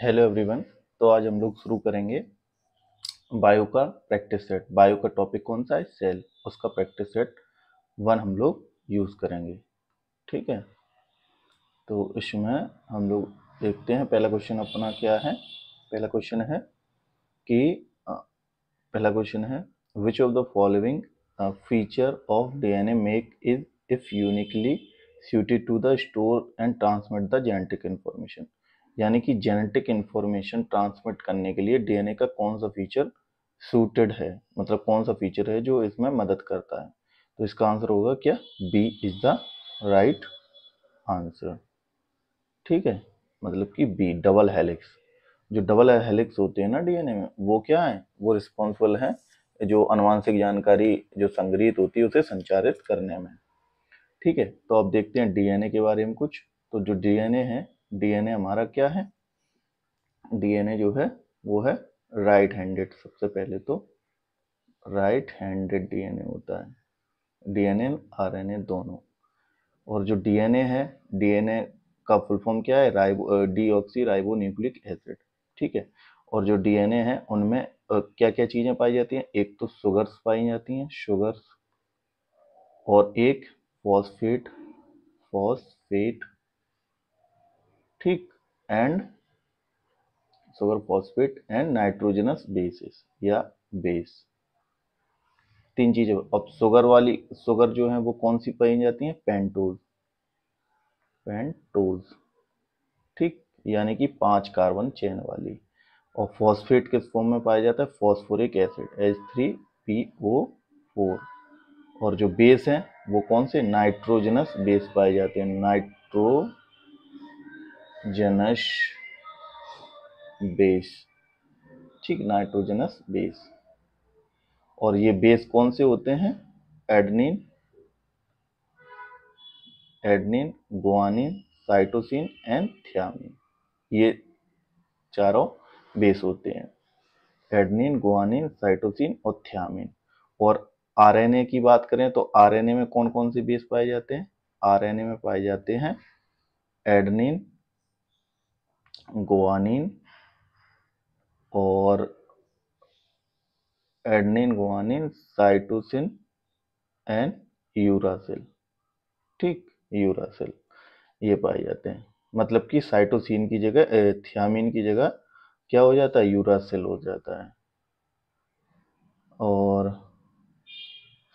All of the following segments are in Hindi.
Hello everyone. तो आज हम लोग शुरू करेंगे बायो का प्रैक्टिस सेट। बायो का टॉपिक कौन सा है? सेल। उसका प्रैक्टिस सेट 1 हम लोग यूज़ करेंगे। ठीक है, तो इसमें हम लोग देखते हैं पहला क्वेश्चन अपना क्या है। पहला क्वेश्चन है कि पहला क्वेश्चन है which of the following feature of DNA make is if uniquely suited to the store and transmit the genetic information। यानी कि जेनेटिक इंफॉर्मेशन ट्रांसमिट करने के लिए डीएनए का कौन सा फीचर सूटेड है, मतलब कौन सा फीचर है जो इसमें मदद करता है। तो इसका आंसर होगा क्या? B is the right answer. ठीक है, मतलब कि बी डबल हेलिक्स। जो डबल हेलिक्स होते हैं ना डीएनए में, वो क्या है? वो रिस्पॉन्सिबल है जो अनुवांशिक जानकारी जो संग्रहित होती है उसे संचारित करने में। ठीक है, तो अब देखते हैं डीएनए के बारे में कुछ। तो जो डीएनए है, डीएनए हमारा क्या है? डीएनए जो है वो है राइट हैंडेड। सबसे पहले तो राइट हैंडेड डीएनए होता है, डीएनए आरएनए दोनों। और जो डीएनए है, डीएनए का फुल फॉर्म क्या है? Deoxy ribo nucleic acid. ठीक है, और जो डीएनए है उनमें क्या क्या चीजें पाई जाती हैं? एक तो शुगर्स पाई जाती हैं, शुगर्स, और एक फॉस्फेट, फॉस्फेट, ठीक, and sugar phosphate and nitrogenous bases या बेस। तीन चीजें। अब शुगर वाली, शुगर जो है वो कौन सी पाई जाती है? Pentose, pentose. ठीक, यानी कि 5 कार्बन चेन वाली। और फॉस्फेट किस फॉर्म में पाया जाता है? Phosphoric acid H3PO4। और जो बेस है वो कौन से? नाइट्रोजनस बेस पाए जाते हैं, नाइट्रोजनस बेस। ठीक, नाइट्रोजनस बेस। और ये बेस कौन से होते हैं? Adenine, adenine, guanine, cytosine and thiamine. ये चारों बेस होते हैं, एडनिन, गुआनिन, साइटोसिन और थियामिन। और आरएनए की बात करें तो आरएनए में कौन कौन से बेस पाए जाते हैं? आरएनए में पाए जाते हैं एडनिन, गुआनिन और adenine, guanine, cytosine and uracil. ठीक, यूरासिल ये पाए जाते हैं। मतलब कि साइटोसिन की जगह, थियामिन की जगह क्या हो जाता है? यूरासिल हो जाता है। और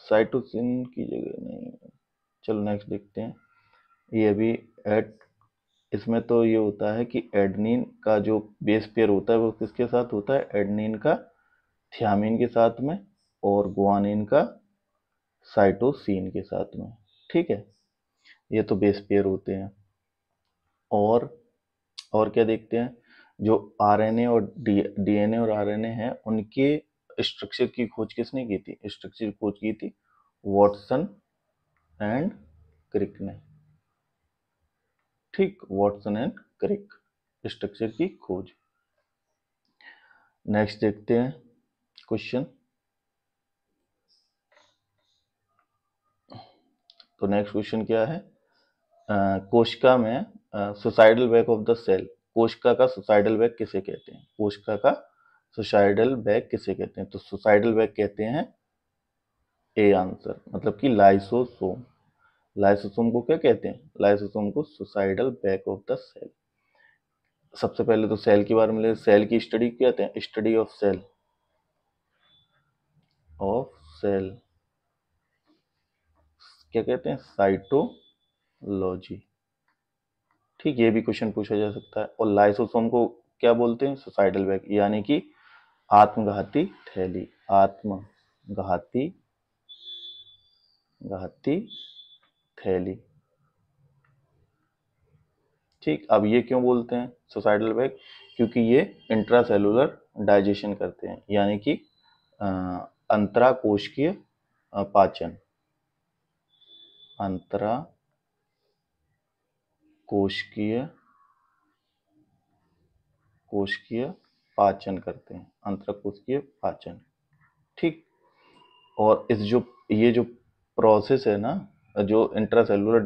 साइटोसिन की जगह नहीं। चलो नेक्स्ट देखते हैं। ये अभी एड, इसमें तो ये होता है कि एडनिन का जो बेस पेयर होता है वो किसके साथ होता है? एडनिन का थियामिन के साथ में, और गुआनिन का साइटोसिन के साथ में। ठीक है, ये तो बेस पेयर होते हैं। और क्या देखते हैं? जो आरएनए और डीएनए और आरएनए हैं उनके स्ट्रक्चर की खोज किसने की थी? स्ट्रक्चर की खोज की थी वॉटसन एंड क्रिक ने। ठीक, वॉटसन एंड क्रिक, स्ट्रक्चर की खोज। नेक्स्ट देखते हैं क्वेश्चन। तो नेक्स्ट क्वेश्चन क्या है? कोशिका में suicidal bag of the cell. कोशिका का सुसाइडल बैक किसे कहते हैं? कोशिका का सुसाइडल बैक किसे कहते हैं? तो सुसाइडल बैक कहते हैं ए आंसर, मतलब कि लाइसोसोम। लाइसोसोम को क्या कहते हैं? लाइसोसोम को suicidal bag of the cell. सबसे पहले तो सेल के बारे में ले। सेल की स्टडी कहते हैं, study of cell, of cell क्या कहते हैं? साइटोलॉजी। ठीक, ये भी क्वेश्चन पूछा जा सकता है। और लाइसोसोम को क्या बोलते हैं? सुसाइडल बैग, यानी कि आत्मघाती थैली, आत्मघाती घाती थैली। ठीक, अब ये क्यों बोलते हैं सुसाइडल बैग? क्योंकि ये इंट्रासेलुलर डाइजेशन करते हैं, यानी कि अंतराकोशिकीय पाचन, अंतराकोशिकीय कोशिकीय पाचन करते हैं, अंतराकोशिकीय पाचन। ठीक, और ये जो प्रोसेस है ना, जो इंट्रासेलुलर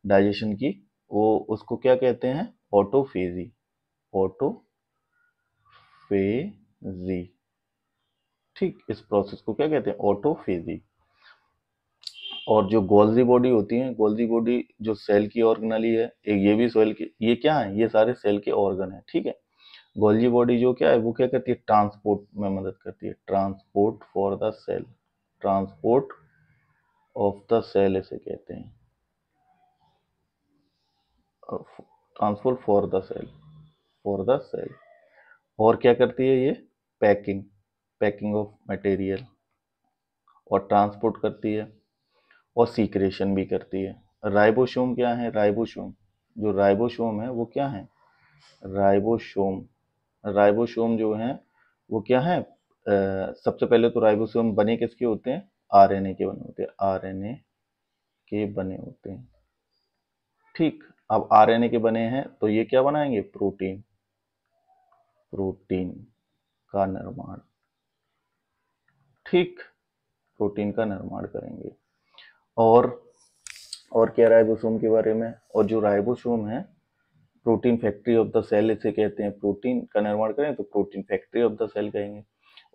डाइजेशन की, वो उसको क्या कहते हैं? Autophagy, autophagy. ठीक, इस प्रोसेस को क्या कहते हैं? ऑटोफेजी। और जो गोल्जी बॉडी होती है, गोल्जी बॉडी जो सेल की ऑर्गेनली है, एक ये भी सेल की, ये क्या है? ये सारे सेल के ऑर्गन है। ठीक है, गोल्जी बॉडी जो क्या है, वो क्या करती है? ट्रांसपोर्ट में मदद करती है, transport for the cell, transport of the cell इसे कहते हैं, transport for the cell, for the cell. और क्या करती है ये? पैकिंग, पैकिंग ऑफ मटेरियल, और ट्रांसपोर्ट करती है, और सीक्रेशन भी करती है। राइबोसोम क्या है? राइबोसोम, जो राइबोसोम है वो क्या है? राइबोसोम, राइबोसोम जो है वो क्या है? सबसे पहले तो राइबोसोम बने किसके होते हैं? आरएनए के बने होते हैं, आरएनए के बने होते हैं। ठीक, अब आरएनए के बने हैं तो ये क्या बनाएंगे? प्रोटीन, प्रोटीन का निर्माण। ठीक, प्रोटीन का निर्माण करेंगे। और क्या राइबोसोम के बारे में? और जो राइबोसोम है, protein factory of the cell इसे कहते हैं। प्रोटीन का निर्माण करें तो protein factory of the cell कहेंगे।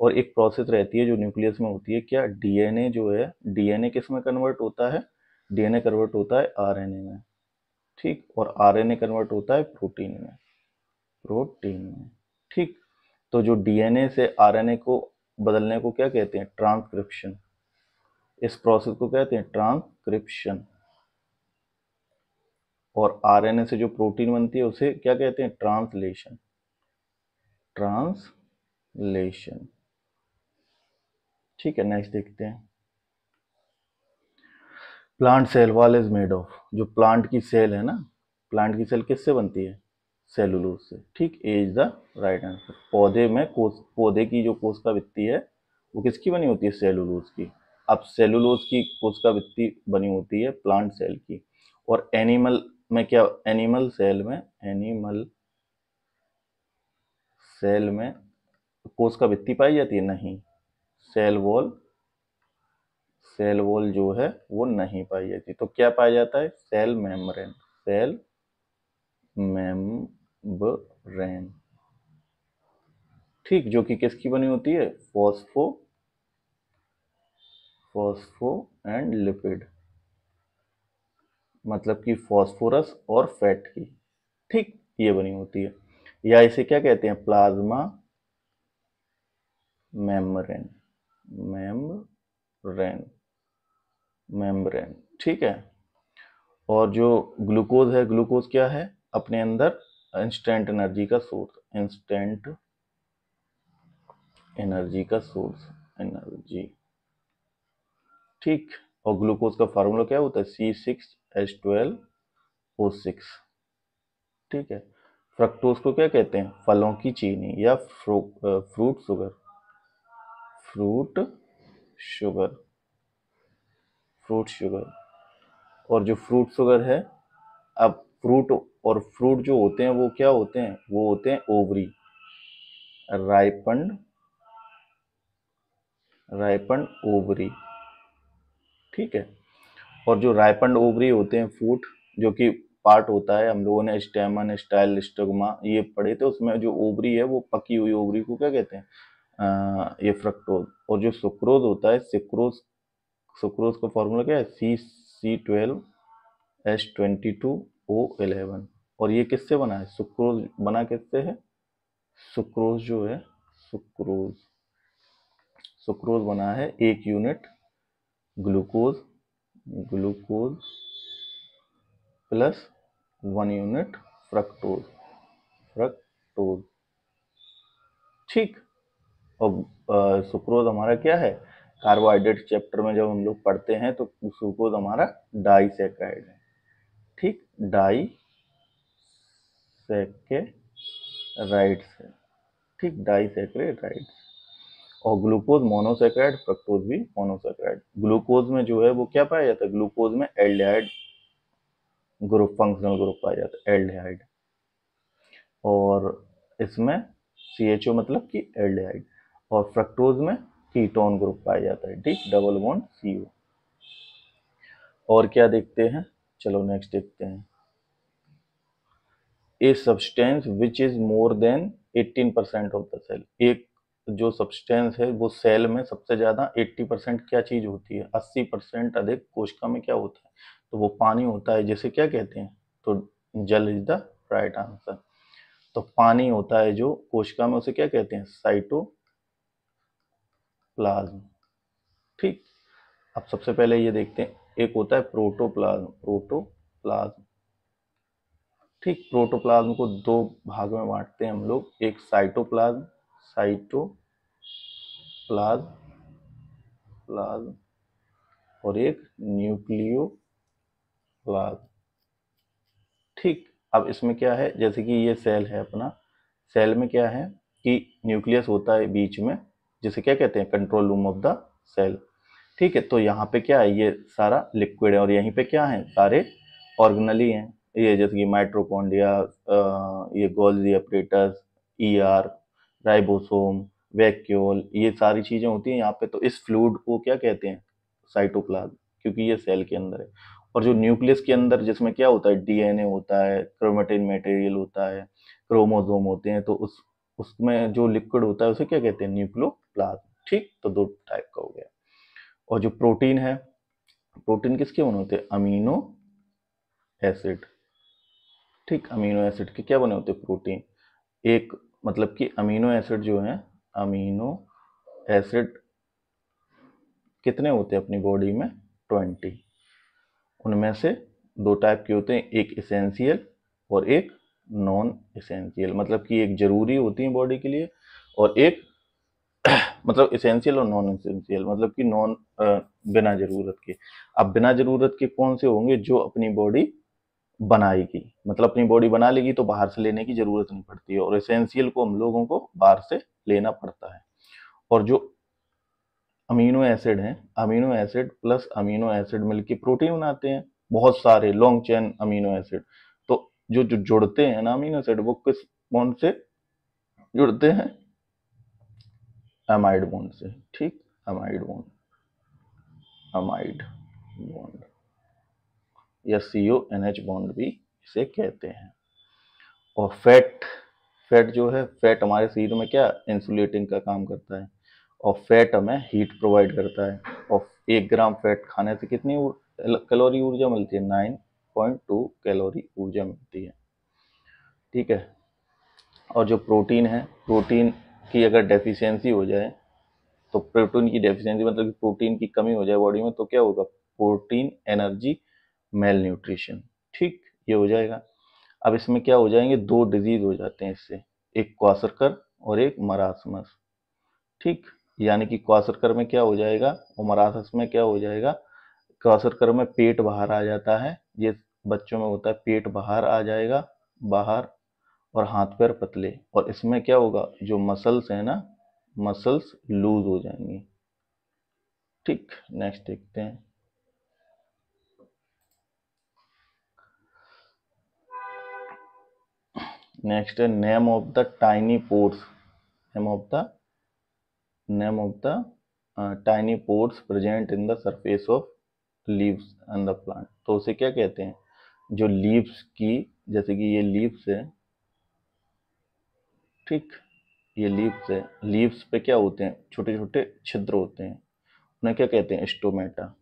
और एक प्रोसेस रहती है जो न्यूक्लियस में होती है, क्या? डीएनए जो है, डीएनए किस में कन्वर्ट होता है? डीएनए कन्वर्ट होता है आरएनए में। ठीक, और आरएनए कन्वर्ट होता है प्रोटीन में, प्रोटीन में। ठीक, तो जो डीएनए से आरएनए को बदलने को क्या कहते हैं? ट्रांसक्रिप्शन। इस प्रोसेस को कहते हैं ट्रांसक्रिप्शन। और आरएनए से जो प्रोटीन बनती है उसे क्या कहते हैं? Translation, translation. ठीक है, नेक्स्ट देखते हैं। Plant cell wall is made of, जो प्लांट की सेल है ना, प्लांट की सेल किससे बनती है? सेलुलोज से। ठीक, ए इज द राइट आंसर। पौधे में पौधे की जो कोशिका भित्ति है वो किसकी बनी होती है? सेलुलोज की। अब सेलुलोज की कोशिका भित्ति बनी होती है प्लांट सेल की। और एनिमल में क्या? एनिमल सेल में, एनिमल सेल में कोशिका भित्ति पाई जाती है? नहीं, सेल वॉल, सेल वॉल जो है वो नहीं पाई जाती। तो क्या पाया जाता है? Cell membrane, cell membrane. ठीक, जो कि किसकी बनी होती है? फॉस्फो एंड लिपिड, मतलब कि फॉस्फोरस और फैट की। ठीक, ये बनी होती है। या इसे क्या कहते हैं? Plasma membrane, membrane, membrane. ठीक है। और जो ग्लूकोज है, ग्लूकोज क्या है? अपने अंदर इंस्टेंट एनर्जी का सोर्स, इंस्टेंट एनर्जी का सोर्स, एनर्जी। ठीक, और ग्लूकोज का फार्मूला क्या होता है? C6H12O6। ठीक है। फ्रक्टोज को क्या कहते हैं? फलों की चीनी या fruit sugar, fruit sugar, fruit sugar. और जो फ्रूट शुगर है, अब फ्रूट और फ्रूट जो होते हैं वो क्या होते हैं? वो होते हैं ओवरी, राइपन्ड, राइपन्ड ओवरी। ठीक है। और जो राइपन्ड ओवरी होते हैं फ्रूट, जो कि पार्ट होता है, हम लोगों ने स्टेमन, स्टाइल, स्टिग्मा ये पढ़े थे, उसमें जो ओवरी है वो पकी हुई ओवरी को क्या कहते हैं? ये फ्रक्टोज। और जो सुक्रोज होता है, सुक्रोज, सुक्रोज का फॉर्मूला क्या है? C12H22O11। और ये किससे बना है? सुक्रोज बना किससे है? सुक्रोज जो है, सुक्रोज, सुक्रोज बना है एक unit glucose, glucose plus 1 unit fructose, fructose. ठीक। और सुक्रोज हमारा क्या है? कार्बोहाइड्रेट चैप्टर में जब हम लोग पढ़ते हैं तो सुक्रोज हमारा डाइसैकेराइड है। ठीक, डाइसैकेराइड्स है। ठीक, डाइसैकेराइड्स। और ग्लूकोज मोनोसैकेराइड, फ्रक्टोज भी मोनोसैकेराइड। ग्लूकोज में जो है वो क्या पाया जाता है? ग्लूकोज में एल्डिहाइड ग्रुप, फंक्शनल ग्रुप पाया जाता है, एल्डिहाइड। और इसमें CHO मतलब कि एल्डिहाइड। और फ्रक्टोज में कीटोन ग्रुप पाया जाता है। ठीक, डबल बॉन्ड CO। और क्या देखते हैं? चलो नेक्स्ट देखते हैं। A substance which is more than 18% of the cell. एक जो सब्सटेंस है वो सेल में सबसे ज्यादा 80% क्या चीज होती है, 80% अधिक कोशिका में क्या होता है, तो वो पानी होता है, जिसे क्या कहते हैं, तो जल इज द राइट आंसर। तो पानी होता है जो कोशिका में, उसे क्या कहते हैं, साइटोप्लाज्म। ठीक, अब सबसे पहले ये देखते हैं, एक होता है प्रोटोप्लाज्म, प्रोटोप्लाज्म। ठीक, प्रोटोप्लाज्म को दो भागों में बांटते हैं हम लोग, एक साइटोप्लाज्म, साइटोप्लाज्म प्लाज्म, और एक न्यूक्लियोप्लाज्म। ठीक, अब इसमें क्या है, जैसे कि ये सेल है अपना, सेल में क्या है कि न्यूक्लियस होता है बीच में, जिसे क्या कहते हैं, control room of the cell. ठीक है, तो यहाँ पे क्या है, ये सारा लिक्विड है, और यहीं पे क्या है, सारे ऑर्गेनली हैं, ये जैसे कि माइट्रोकॉन्ड्रिया, ये Golgi apparatus, ER, ribosome, vacuole, ये सारी चीजें होती हैं यहाँ पे। तो इस फ्लूइड को क्या कहते हैं, साइटोप्लाज्म, क्योंकि ये सेल के अंदर है। और जो न्यूक्लियस के अंदर, जिसमें क्या होता है, डीएनए होता है, क्रोमेटिन मटेरियल होता है, क्रोमोसोम होते हैं, तो उसमें जो लिक्विड होता है उसे क्या कहते हैं, न्यूक्लियोप्लाज्म। ठीक, तो दो टाइप का हो गया। और जो प्रोटीन है, प्रोटीन किसके बने होते हैं, अमीनो एसिड। ठीक, अमीनो एसिड के क्या बने होते हैं, प्रोटीन। एक मतलब कि अमीनो एसिड जो है, अमीनो एसिड कितने होते हैं अपनी बॉडी में, 20। उनमें से दो टाइप के होते हैं, एक इसेंशियल और एक नॉन इसेंशियल। मतलब कि एक जरूरी होती है बॉडी के लिए, और एक मतलब इसेंशियल और नॉन इसेंशियल, मतलब कि नॉन बिना जरूरत के। अब बिना जरूरत के कौन से होंगे, जो अपनी बॉडी बनाएगी, मतलब अपनी बॉडी बना लेगी तो बाहर से लेने की जरूरत नहीं पड़ती है, और एसेंशियल को हम लोगों को बाहर से लेना पड़ता है। और जो अमीनो एसिड हैं, amino acid plus amino acid मिलकर प्रोटीन बनाते हैं, बहुत सारे लॉन्ग चेन अमीनो एसिड। तो जो जो जुड़ते हैं ना अमीनो एसिड, वो किस बॉन्ड से जुड़ते हैं, अमाइड बॉन्ड से। ठीक, अमाइड बॉन्ड, अमाइड बॉन्ड, या CONH बॉन्ड भी इसे कहते हैं। और फैट, फैट जो है, फैट हमारे शरीर में क्या इंसुलेटिंग का काम करता है, और फैट हमें हीट प्रोवाइड करता है। और 1 ग्राम फैट खाने से कितनी कैलोरी ऊर्जा मिलती है, 9.2 कैलोरी ऊर्जा मिलती है। ठीक है, और जो प्रोटीन है, प्रोटीन की अगर डेफिशिएंसी हो जाए, तो प्रोटीन की डेफिशिएंसी मतलब कि प्रोटीन की कमी हो जाए बॉडी में, तो क्या होगा, प्रोटीन एनर्जी मेल न्यूट्रिशन। ठीक, ये हो जाएगा। अब इसमें क्या हो जाएंगे, दो डिजीज हो जाते हैं इससे, एक क्वाशरकर और एक मरासमस। ठीक, यानी कि क्वाशरकर में क्या हो जाएगा और मरासमस में क्या हो जाएगा। क्वाशरकर में पेट बाहर आ जाता है, ये बच्चों में होता है, पेट बाहर आ जाएगा, बाहर, और हाथ पैर पतले। और इसमें क्या होगा, जो मसल्स है ना, मसल्स लूज हो जाएंगी। ठीक, नेक्स्ट देखते हैं। नेक्स्ट है name of the tiny pores, name of the tiny pores present in the surface of leaves and the plant. तो उसे क्या कहते हैं, जो लीव्स की, जैसे कि ये लीव्स है, ठीक, ये लीव्स है, लीव्स पे क्या होते हैं, छोटे छोटे छिद्र होते हैं, उन्हें क्या कहते हैं, स्टोमेटा।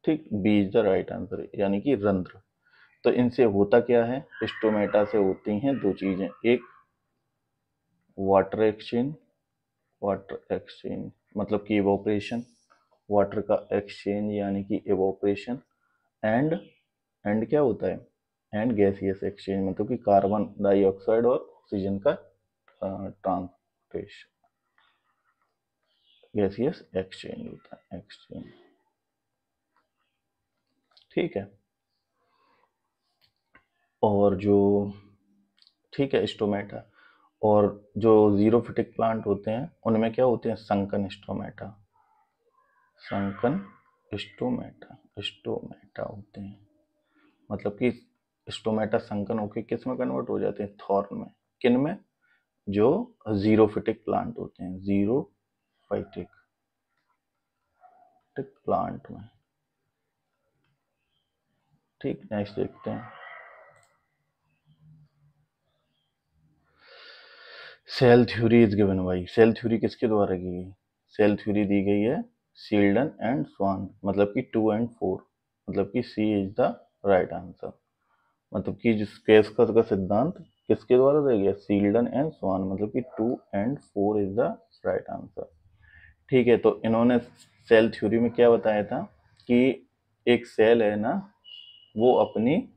ठीक, B is the right answer, यानी कि रंध्र। तो इनसे होता क्या है, स्टोमेटा से होती हैं दो चीजें, एक वाटर एक्सचेंज, वाटर एक्सचेंज मतलब कि इवोपरेशन, वाटर का एक्सचेंज यानी कि इवोपरेशन, एंड क्या होता है, एंड गैसियस एक्सचेंज, मतलब कि कार्बन डाइऑक्साइड और ऑक्सीजन का ट्रांसपोर्टेशन, गैसियस एक्सचेंज होता है, एक्सचेंज। ठीक है, और जो, ठीक है, स्टोमेटा। और जो जीरोफिटिक प्लांट होते हैं उनमें क्या होते हैं, sunken stomata, sunken stomata, stomata होते हैं। मतलब कि स्टोमेटा संकन होकर किस में कन्वर्ट हो जाते हैं, थॉर्न में। किन में, जो जीरोफिटिक प्लांट होते हैं, जीरोफाइटिक प्लांट में। ठीक, नेक्स्ट देखते हैं। सेल थ्योरी इज गिवन भाई। सेल थ्योरी किसके द्वारा की गई? सेल थ्योरी दी गई है शील्डन एंड स्वान, मतलब कि 2 और 4, मतलब कि सी इज द राइट आंसर। मतलब कि जिस कैसकर का सिद्धांत किसके द्वारा दिया गया? शील्डन एंड स्वान, मतलब कि 2 और 4 इज द राइट आंसर। ठीक है, तो इन्होंने सेल थ्योरी में क्या बताया था कि एक सेल है ना, वो अपनी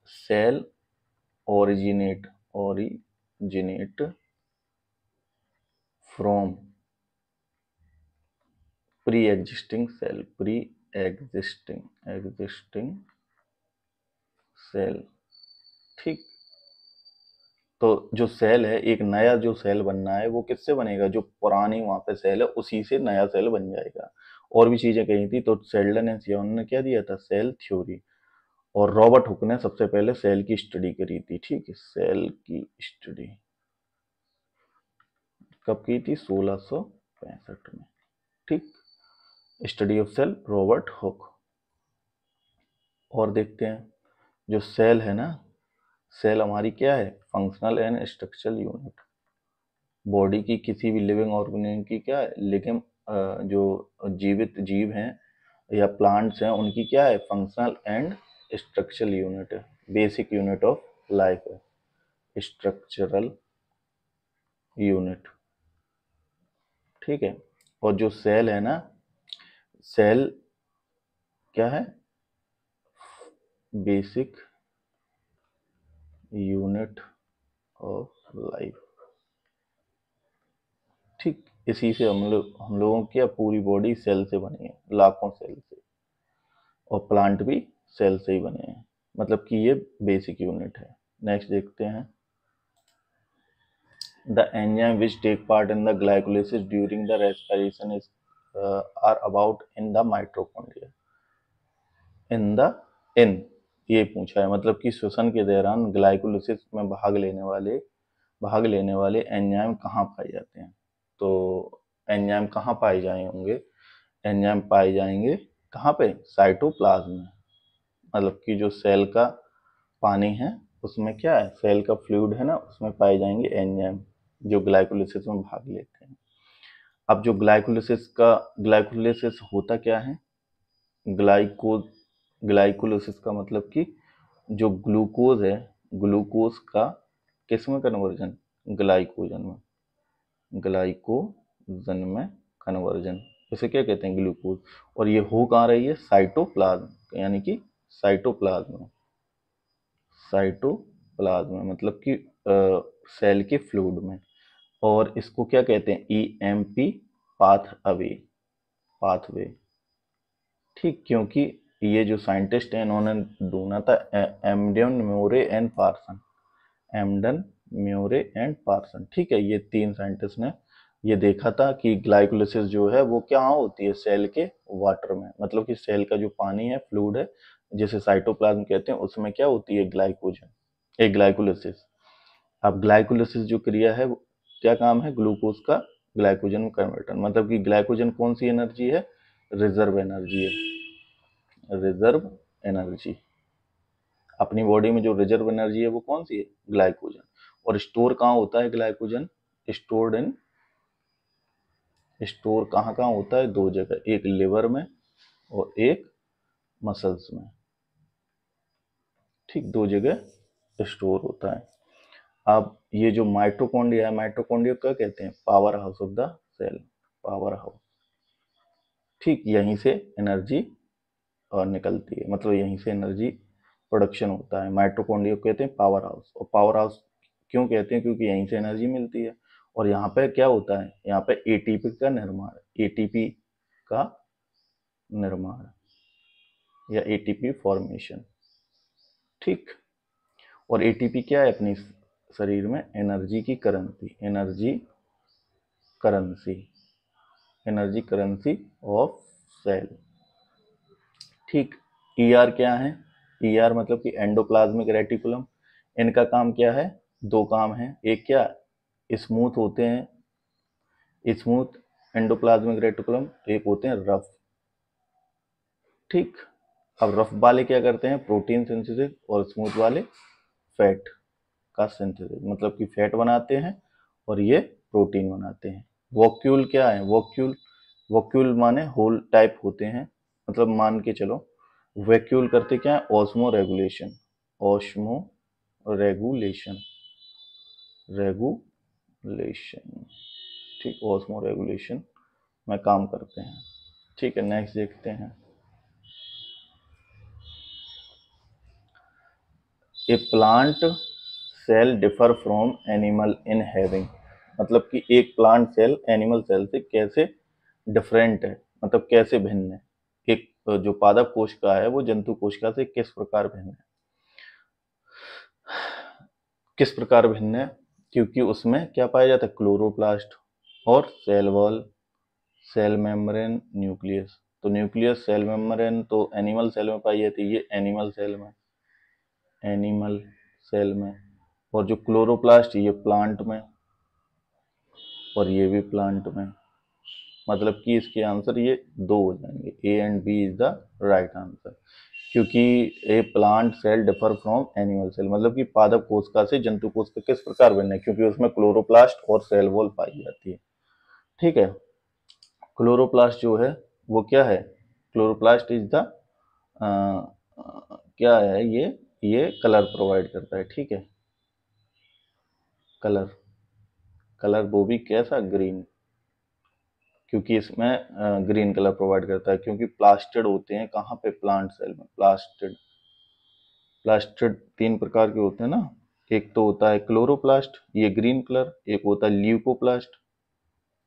cell originate from pre existing cell. ठीक, तो जो सेल है, एक नया जो सेल बनना है वो किससे बनेगा? जो पुरानी वहां पे सेल है उसी से नया सेल बन जाएगा। और भी चीजें कही थी, तो शेल्डन एंड सियन ने क्या दिया था? Cell theory. और रॉबर्ट हुक ने सबसे पहले सेल की स्टडी करी थी। ठीक है, सेल की स्टडी कब की थी? 1665 में। ठीक, study of cell, Robert Hooke. और देखते हैं, जो सेल है ना, सेल हमारी क्या है? Functional and structural unit. Body की किसी भी लिविंग ऑर्गेनिज्म की क्या है? लिविंग जो जीवित जीव हैं या प्लांट्स हैं उनकी क्या है? फंक्शनल एंड स्ट्रक्चरल यूनिट है, बेसिक यूनिट ऑफ लाइफ है, स्ट्रक्चरल यूनिट। ठीक है, और जो सेल है ना, सेल क्या है? Basic unit of life. ठीक, इसी से हम लोगों की पूरी बॉडी सेल से बनी है, लाखों सेल से, और प्लांट भी सेल से ही बने हैं, मतलब कि ये बेसिक यूनिट है। नेक्स्ट देखते हैं, the enzyme which take part in the glycolysis during the respiration is are about in the mitochondria. इन ये पूछा है, मतलब कि श्वसन के दौरान ग्लाइकोलिसिस में भाग लेने वाले एंजाइम कहाँ पाए जाते हैं? तो एंजाइम कहाँ पाए जाए होंगे? एंजाइम पाए जाएंगे कहाँ पे? साइटोप्लाज्म में। मतलब कि जो सेल का पानी है उसमें क्या है? सेल का फ्लूइड है ना, उसमें पाए जाएंगे एंजाइम जो ग्लाइकोलिसिस में भाग लेते हैं। अब जो ग्लाइकोलिसिस होता क्या है? ग्लाइको ग्लाइकोलिसिस का मतलब कि जो ग्लूकोज है, ग्लूकोज का किस में कन्वर्जन? ग्लाइकोजन में। ग्लाइकोजन में कन्वर्जन, इसे क्या कहते हैं? ग्लूकोज। और ये हो कहाँ रही है? साइटोप्लाज्म, यानी कि साइटोप्लाज्म साइटोप्लाज्म मतलब कि सेल के फ्लूइड में। और इसको क्या कहते हैं? EMP pathway. ठीक, क्योंकि ये जो साइंटिस्ट हैं इन्होंने ढूंढा था Embden Murray and Parson. Embden Murray and Parson, ठीक है, ये 3 साइंटिस्ट ने ये देखा था कि ग्लाइकोलिसिस जो है वो क्या होती है? सेल के वाटर में, मतलब कि सेल का जो पानी है, फ्लूइड है, जिसे साइटोप्लाज्म कहते हैं, उसमें क्या होती है? ग्लाइकोजन, एक ग्लाइकोलिसिस। अब ग्लाइकोलिसिस जो क्रिया है क्या काम है? ग्लूकोज का ग्लाइकोजन में कन्वर्टर, मतलब कि ग्लाइकोजन कौन सी एनर्जी है? रिजर्व एनर्जी है, रिजर्व एनर्जी। अपनी बॉडी में जो रिजर्व एनर्जी है वो कौन सी है? ग्लाइकोजन। और स्टोर कहाँ होता है ग्लाइकोजन? स्टोर कहाँ कहाँ होता है? 2 जगह, एक लिवर में और एक मसल्स में। ठीक, 2 जगह स्टोर होता है। अब ये जो माइटोकॉन्ड्रिया है, माइटोकॉन्ड्रिया क्या कहते हैं? Power house of the cell, power house. ठीक, यहीं से एनर्जी निकलती है, मतलब यहीं से एनर्जी प्रोडक्शन होता है। माइटोकॉन्ड्रिया को कहते हैं पावर हाउस। और पावर हाउस क्यों कहते हैं? क्योंकि यहीं से एनर्जी मिलती है। और यहाँ पे क्या होता है? यहाँ पे एटीपी का निर्माण, एटीपी का निर्माण या एटीपी फॉर्मेशन। ठीक, और एटीपी क्या है अपनी शरीर में? एनर्जी की currency, currency energy currency of cell. ठीक, ईआर क्या है? ईआर मतलब कि एंडोप्लाज्मिक रेटिकुलम। इनका काम क्या है? 2 काम है। एक क्या? स्मूथ होते हैं, स्मूथ एंडोप्लाज्मिक रेटिकुलम। एक होते हैं रफ। ठीक, अब रफ वाले क्या करते हैं? प्रोटीन सिंथेसिस, और स्मूथ वाले फैट। का सिंथेसिस, मतलब कि फैट बनाते हैं और ये प्रोटीन बनाते हैं। वॉक्यूल क्या है? वॉक्यूल माने होल टाइप होते हैं, मतलब मान के चलो वैक्यूल करते क्या है? ऑस्मो रेगुलेशन ठीक, ऑस्मो रेगुलेशन में काम करते हैं। ठीक है, नेक्स्ट देखते हैं। A plant cell differ from animal in having, मतलब कि एक प्लांट सेल एनिमल सेल से कैसे डिफरेंट है, मतलब कैसे भिन्न है। एक जो पादप कोशिका है वो जंतु कोशिका से किस प्रकार भिन्न है? किस प्रकार भिन्न है? क्योंकि उसमें क्या पाया जाता है? क्लोरोप्लास्ट और cell wall, cell membrane, nucleus. तो न्यूक्लियस, सेल मेम्ब्रेन तो एनिमल सेल में पाई जाती है, ये एनिमल सेल में, और जो क्लोरोप्लास्ट ये प्लांट में, और ये भी प्लांट में। मतलब कि इसके आंसर ये दो हो जाएंगे, A and B is the right answer. क्योंकि a plant cell differ from animal cell, मतलब कि पादप कोशिका से जंतु कोशिका किस प्रकार भिन्न है? क्योंकि उसमें क्लोरोप्लास्ट और सेल वॉल पाई जाती है। ठीक है, क्लोरोप्लास्ट जो है वो क्या है? क्लोरोप्लास्ट इज द क्या है? ये कलर प्रोवाइड करता है। ठीक है, कलर वो भी कैसा? ग्रीन, क्योंकि इसमें ग्रीन कलर प्रोवाइड करता है, क्योंकि प्लास्टिड होते हैं कहाँ पे? प्लांट सेल में। प्लास्टिड तीन प्रकार के होते हैं ना, एक तो होता है क्लोरोप्लास्ट, ये ग्रीन कलर, एक होता है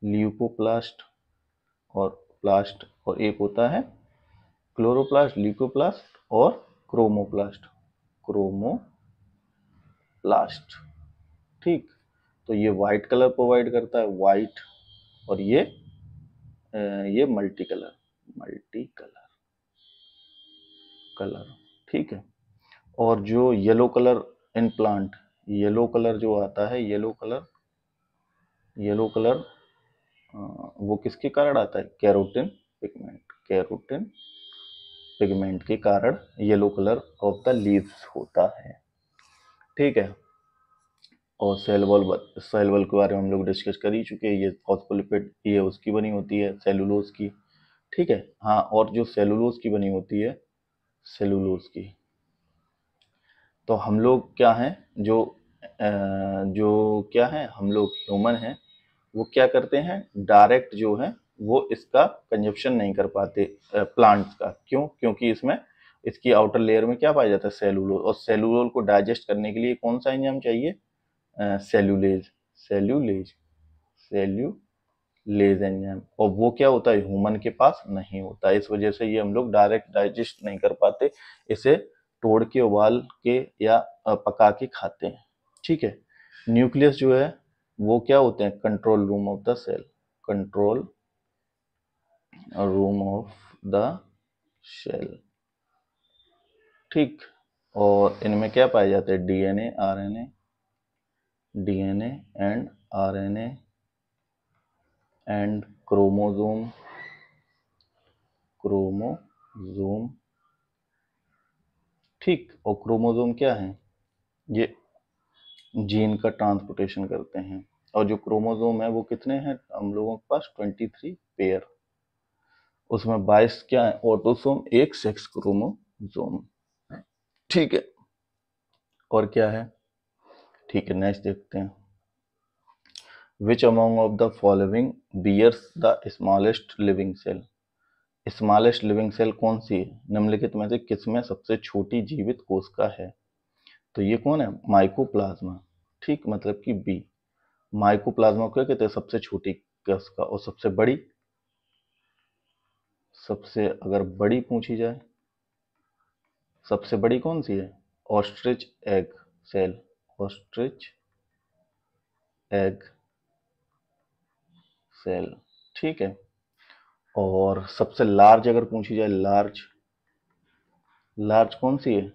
ल्यूकोप्लास्ट और एक होता है क्लोरोप्लास्ट, ल्यूकोप्लास्ट और क्रोमोप्लास्ट। ठीक, तो ये व्हाइट कलर प्रोवाइड करता है, व्हाइट, और ये मल्टी कलर। ठीक है, और जो yellow colour in plant, yellow colour जो आता है, येलो कलर वो किसके कारण आता है? कैरोटीन पिगमेंट के कारण yellow colour of the leaves होता है। ठीक है, और सेल वॉल के बारे में हम लोग डिस्कस कर ही चुके हैं। ये फॉस्फोलिपिड, ये उसकी बनी होती है, सेलुलोज की। ठीक है, हाँ, और जो सेलुलोज की बनी होती है, तो हम लोग क्या हैं? जो क्या है, हम लोग ह्यूमन हैं, वो क्या करते हैं? डायरेक्ट जो है वो इसका कंजप्शन नहीं कर पाते प्लांट्स का। क्यों? क्योंकि इसमें इसकी आउटर लेयर में क्या पाया जाता है? सेलुलोज, और सेलुलोज को डाइजेस्ट करने के लिए कौन सा एंजाइम चाहिए? सेल्यूलेज एंजाइम, और वो क्या होता है? ह्यूमन के पास नहीं होता। इस वजह से ये हम लोग डायरेक्ट डाइजेस्ट नहीं कर पाते, इसे तोड़ के, उबाल के या पका के खाते हैं। ठीक है, न्यूक्लियस जो है वो क्या होते हैं? Control room of the cell. ठीक, और इनमें क्या पाए जाते हैं? DNA and RNA and chromosome. ठीक, और क्रोमोसोम क्या है? ये जीन का ट्रांसपोर्टेशन करते हैं। और जो क्रोमोसोम है वो कितने हैं हम लोगों के पास? 23 पेयर। उसमें 22 क्या है? ऑटोसोम, एक सेक्स क्रोमोसोम। ठीक है, और क्या है? ठीक है, नेक्स्ट देखते हैं। Which among of the following bears the smallest living cell? Smallest living cell कौन सी है? निम्नलिखित में से किसमें सबसे छोटी जीवित कोशिका है? तो ये कौन है? माइकोप्लाज्मा। ठीक, मतलब कि बी। माइकोप्लाज्मा को क्या कहते हैं? सबसे छोटी कोशिका। और सबसे बड़ी, अगर बड़ी पूछी जाए, सबसे बड़ी कौन सी है? Ostrich egg cell. ठीक है, और सबसे लार्ज अगर पूछी जाए, लार्ज कौन सी है?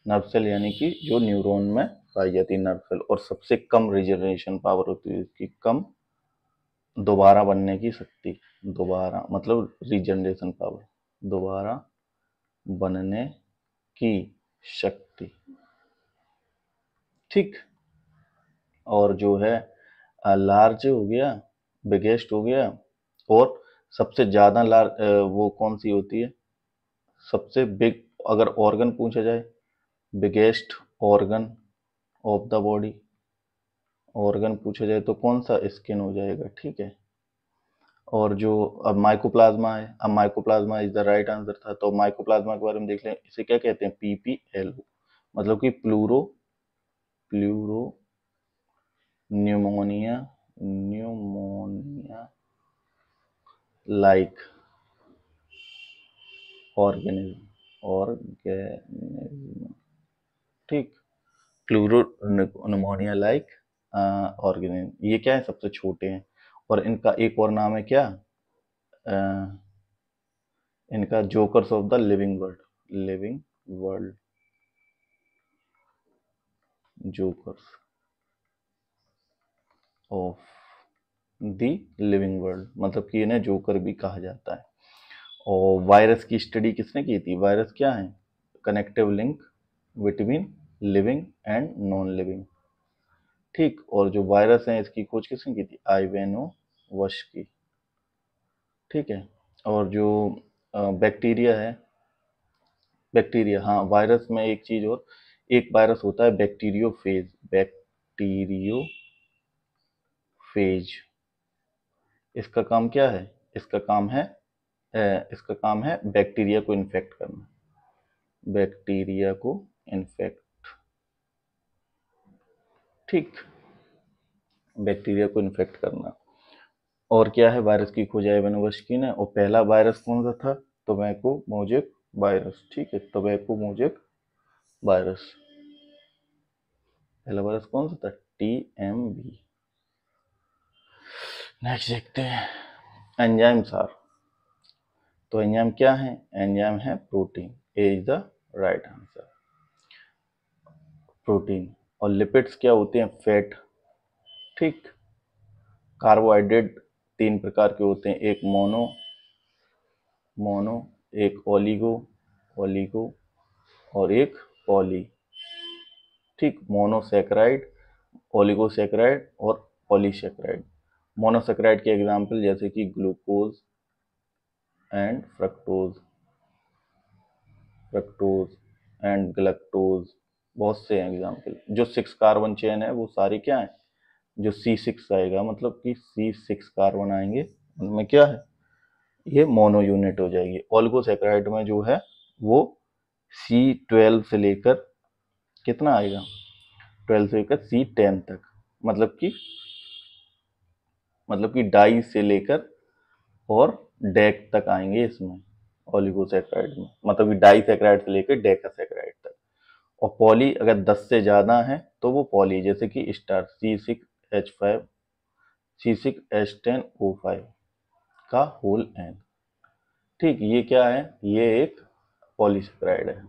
नर्व सेल यानी कि जो न्यूरॉन में पाई जाती है, नर्व सेल। और सबसे कम रिजनरेशन पावर होती है इसकी, कम दोबारा बनने की शक्ति, दोबारा मतलब रीजनरेशन पावर, दोबारा बनने की शक्ति, ठीक। और जो है लार्ज हो गया, बिगेस्ट हो गया, और सबसे ज्यादा लार्ज वो कौन सी होती है, सबसे बिग अगर ऑर्गन पूछा जाए, biggest organ of the body, organ पूछा जाए तो कौन सा, स्किन हो जाएगा, ठीक है। और जो अब माइकोप्लाज्मा है, अब mycoplasma is the right answer था, तो माइकोप्लाज्मा के बारे में देख लें, इसे क्या कहते हैं, पीपीएलओ, मतलब कि pleuro pneumonia, pneumonia like organism, ठीक। प्लूरो न्यूमोनिया लाइक ऑर्गेनिज्म, ये क्या है, सबसे छोटे हैं। और इनका एक और नाम है क्या, अ, इनका jokers of the living world, living world, jokers of the living world, मतलब कि इन्हें जोकर भी कहा जाता है। और वायरस की स्टडी किसने की थी, वायरस क्या है, connective link between living and non living, ठीक। और जो वायरस है इसकी खोज किसने की थी, आइवेनो वश की, ठीक है। और जो बैक्टीरिया है, बैक्टीरिया, हाँ वायरस में एक चीज और, एक वायरस होता है बैक्टीरियोफेज, बैक्टीरियोफेज, इसका काम क्या है, इसका काम है इसका काम है बैक्टीरिया को इन्फेक्ट करना, बैक्टीरिया को इन्फेक्ट, ठीक, बैक्टीरिया को इन्फेक्ट करना। और क्या है, वायरस की खोज आइवेनो वश की ने, और पहला वायरस कौन सा था, टोबैको मोजेक वायरस, ठीक है, टोबैको मोजेक वायरस, पहला वायरस कौन सा था, टीएमवी। नेक्स्ट देखते हैं, एंजाइम्स आर, तो एंजाइम क्या है, एंजाइम है protein, A is the right answer, protein. और लिपिड्स क्या होते हैं, फैट, ठीक। कार्बोहाइड्रेट तीन प्रकार के होते हैं, एक मोनो, एक ओलिगो और एक पॉली, ठीक। मोनोसैकेराइड, ओलिगोसैकेराइड और पॉलीसैकेराइड। मोनोसैकेराइड के एग्जाम्पल जैसे कि ग्लूकोज एंड फ्रक्टोज एंड गलैक्टोज, बहुत से एग्जाम्पल। जो 6 कार्बन चेन है वो सारी क्या है, जो C6 आएगा, मतलब कि C6 कार्बन आएंगे, उनमें क्या है, ये मोनो यूनिट हो जाएगी। ओलिगोसैकेराइड में जो है वो C12 से लेकर कितना आएगा, 12 से लेकर C10 तक, मतलब कि डाई से लेकर और डेक तक आएंगे इसमें, ओलिगोसैकेराइड में, मतलब कि डाई सैकेराइड से लेकर डेकासैकेराइड तक। और पॉली अगर 10 से ज्यादा है तो वो पॉली, जैसे कि स्टार C6H5, C6H10O5 का होल एन, ठीक। ये क्या है, ये एक पॉलीसेकेराइड है।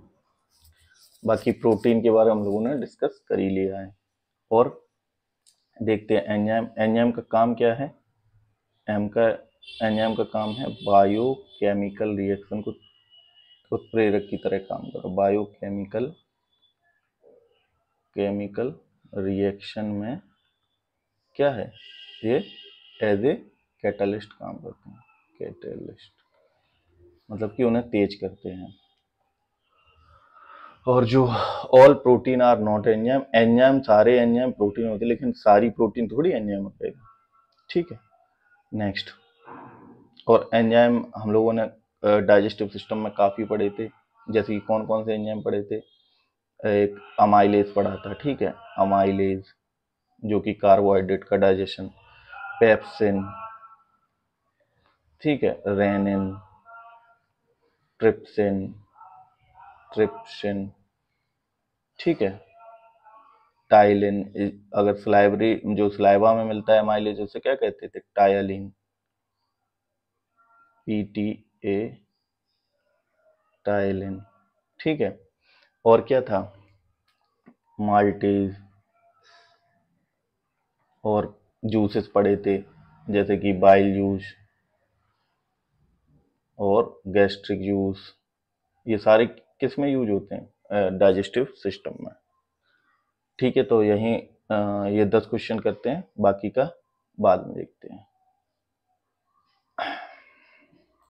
बाकी प्रोटीन के बारे में हम लोगों ने डिस्कस कर ही लिया है। और देखते हैं एंजाइम, एंजाइम का काम क्या है, एंजाइम का काम है बायोकेमिकल रिएक्शन को उत्प्रेरक की तरह काम करो, बायोकेमिकल रिएक्शन में क्या है, ये एज ए कैटलिस्ट काम करते हैं, कैटलिस्ट मतलब कि उन्हें तेज करते हैं। और जो all protein are not enzyme, enzyme सारे एंजाइम प्रोटीन होते हैं, लेकिन सारी प्रोटीन थोड़ी एंजाइम होते, ठीक है। नेक्स्ट, और एंजाइम हम लोगों ने डाइजेस्टिव सिस्टम में काफी पढ़े थे, जैसे कि कौन कौन से एंजाइम पढ़े थे, एक अमाइलेज पढ़ा था, ठीक है, अमाइलेज जो कि कार्बोहाइड्रेट का डाइजेशन, पेप्सिन, ठीक है, रेनिन, ट्रिप्सिन, ठीक है, टाइलिन, अगर स्लाइवरी जो स्लाइवा में मिलता है अमाइलेज उसे क्या कहते थे, टायलिन, PTA, टाइलिन, ठीक है। और क्या था, माल्टेज, और जूसेस पढ़े थे जैसे कि बाइल जूस और गैस्ट्रिक जूस, ये सारे किस में यूज होते हैं, डाइजेस्टिव सिस्टम में। ठीक है, तो यहीं ये 10 क्वेश्चन करते हैं, बाकी का बाद में देखते हैं।